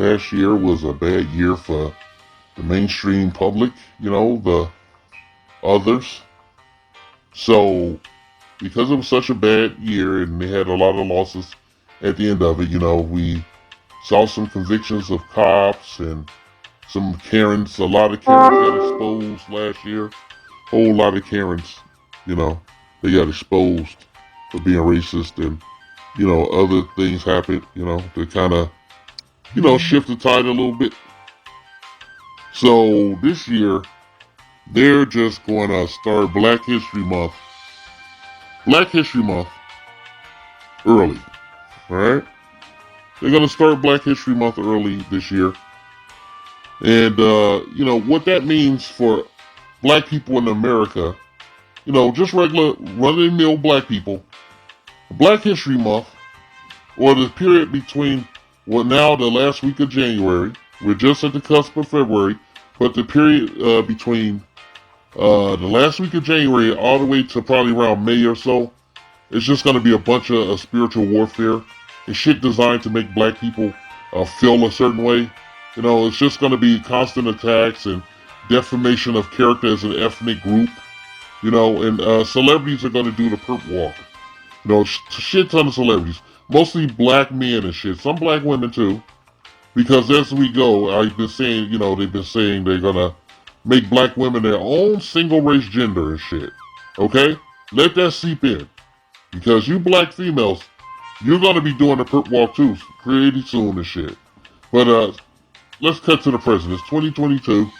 last year was a bad year for the mainstream public, the others. So, because it was such a bad year and they had a lot of losses at the end of it, we saw some convictions of cops and some Karens. A lot of Karens got exposed last year. Whole lot of Karens, they got exposed for being racist and, other things happened, to kind of, shift the tide a little bit. So this year, they're just going to start Black History Month early, alright? They're going to start Black History Month early this year. And, what that means for black people in America, just regular run-of-the-mill black people, Black History Month, or the period between, now the last week of January, we're just at the cusp of February, but the period between the last week of January all the way to probably around May or so, it's just going to be a bunch of spiritual warfare and shit designed to make black people feel a certain way. It's just going to be constant attacks and defamation of character as an ethnic group. And celebrities are going to do the perp walk. Shit ton of celebrities. Mostly black men and shit. Some black women too. Because as we go, I've been saying, they've been saying they're going to make black women their own single race gender and shit. Okay? Let that seep in. Because you black females, you're going to be doing the perp walk too pretty soon and shit. But let's cut to the present. It's 2022.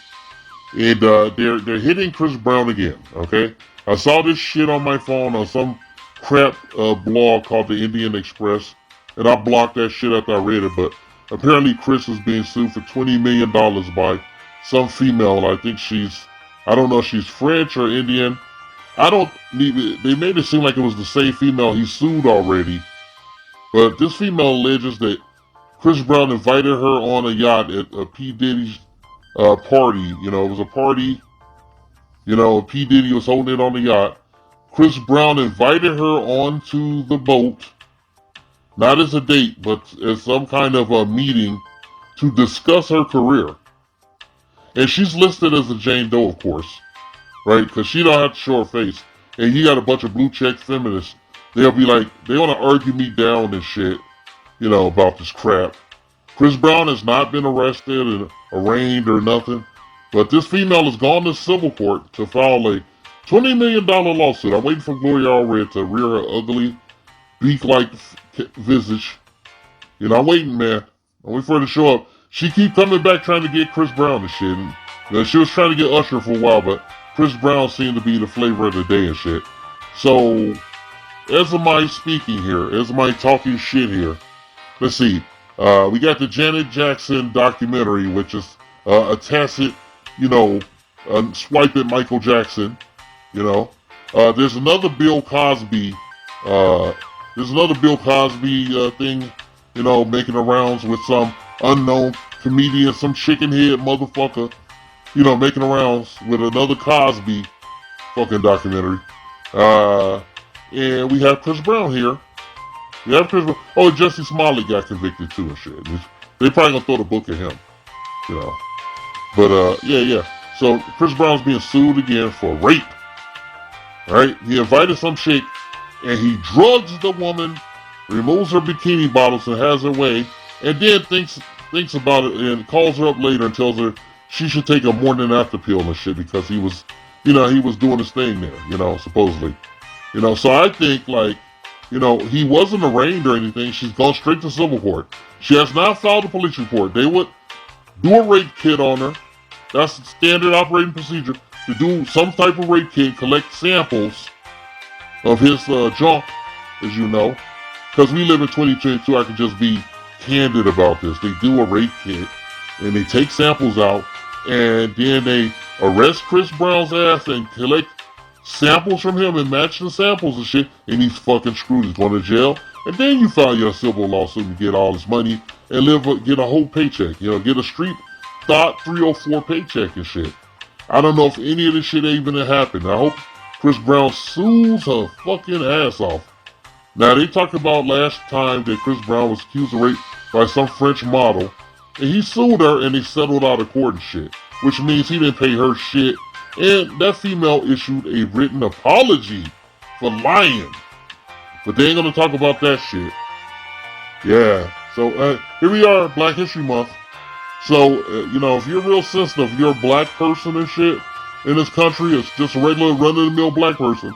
And they're hitting Chris Brown again, okay? I saw this shit on my phone on some crap blog called the Indian Express, and I blocked that shit after I read it, but apparently Chris is being sued for $20 million by some female. I don't know if she's French or Indian. They made it seem like it was the same female he sued already, but this female alleges that Chris Brown invited her on a yacht at P. Diddy's party. It was a party. P. Diddy was holding it on the yacht. Chris Brown invited her onto the boat, not as a date, but as some kind of a meeting to discuss her career. And she's listed as a Jane Doe, of course, right? Because she don't have to show her face. And you got a bunch of blue check feminists. They'll be like, they want to argue me down and shit, about this crap. Chris Brown has not been arrested and arraigned or nothing. But this female has gone to civil court to file a $20 million lawsuit. I'm waiting for Gloria Allred to rear her ugly, beak-like visage. I'm waiting, man. I'm waiting for her to show up. She keep coming back trying to get Chris Brown and shit. And, she was trying to get Usher for a while, but Chris Brown seemed to be the flavor of the day and shit. So, as am I speaking here, as am I talking shit here, let's see. We got the Janet Jackson documentary, which is a tacit, swipe at Michael Jackson. There's another Bill Cosby. Thing, making the rounds with some unknown comedian, some chicken head motherfucker, making the rounds with another Cosby fucking documentary. And we have Chris Brown here. Oh, Jussie Smollett got convicted too and shit. They probably gonna throw the book at him, But yeah. So Chris Brown's being sued again for rape. Right? He invited some chick, and he drugs the woman, removes her bikini bottles and has her way, and then thinks about it and calls her up later and tells her she should take a morning after pill and shit because he was doing his thing there, supposedly. So I think he wasn't arraigned or anything. She's gone straight to civil court. She has not filed a police report. They would do a rape kit on her. That's the standard operating procedure. To do some type of rape kit, collect samples of his junk, as you know. Because we live in 2022, I can just be candid about this. They do a rape kit, and they take samples out, and then they arrest Chris Brown's ass and collect samples from him and match the samples and shit, and he's fucking screwed. He's going to jail, and then you file your civil lawsuit and get all this money and get a whole paycheck. Get a street thought 304 paycheck and shit. I don't know if any of this shit even happened. I hope Chris Brown sues her fucking ass off. Now, they talked about last time that Chris Brown was accused of rape by some French model, And he sued her and they settled out of court and shit. Which means he didn't pay her shit. And that female issued a written apology for lying. But they ain't gonna talk about that shit. Yeah. So here we are, Black History Month. So, if you're real sensitive, you're a black person and shit in this country, it's just a regular run-of-the-mill black person,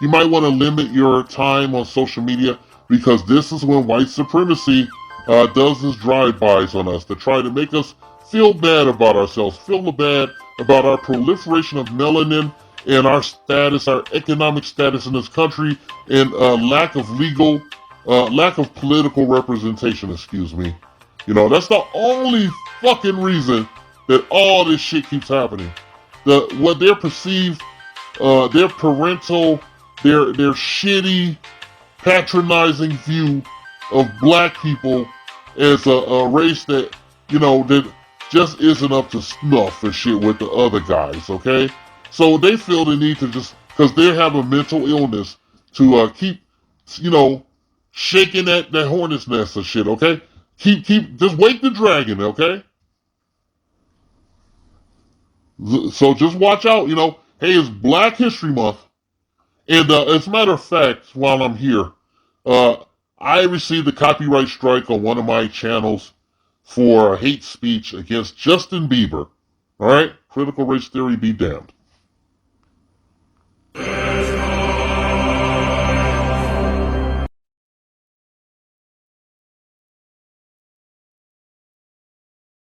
you might want to limit your time on social media because this is when white supremacy does its drive-bys on us to try to make us feel bad about ourselves, feel bad about our proliferation of melanin and our status, our economic status in this country, and lack of political representation, excuse me. That's the only fucking reason that all this shit keeps happening. What their perceived, their parental, their shitty, patronizing view of black people as a race that, that just isn't up to snuff and shit with the other guys, okay? So they feel the need to just, because they have a mental illness, to keep, shaking that hornet's nest and shit, okay? Just wake the dragon, okay? So just watch out, hey, it's Black History Month. And as a matter of fact, while I'm here, I received a copyright strike on one of my channels for hate speech against Justin Bieber. Alright? Critical race theory be damned.